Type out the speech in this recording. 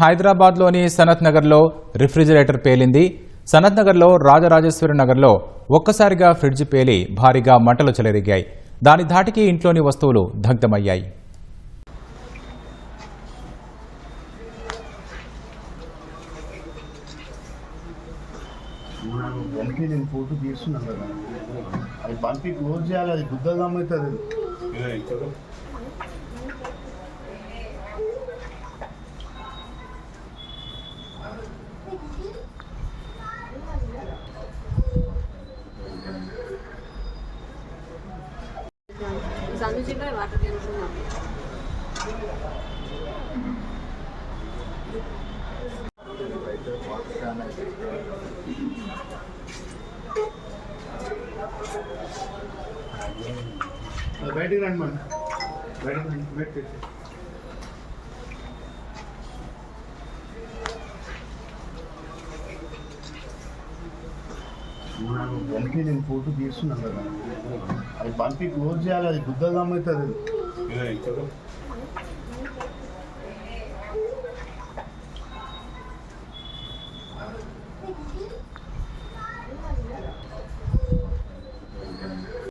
హైదరాబాద్లోని సనత్ నగర్లో రిఫ్రిజిరేటర్ పేలింది. సనత్ నగర్లో రాజరాజేశ్వరి నగర్లో ఒక్కసారిగా ఫ్రిడ్జ్ పేలి భారీగా మంటలు చెలరేగాయి. దాని ధాటికి ఇంట్లోని వస్తువులు దగ్ధమయ్యాయి. ఫోటో తీస్తున్నాను కదా, అది పంపి క్లోజ్ చేయాలి. అది గుద్దలం అవుతుంది. బయటికి రండి మన బయటకు నేను ఫోటో తీస్తున్నాను కదా, అది పంపి క్లోజ్ చేయాలి. అది గుద్దలం అవుతుంది.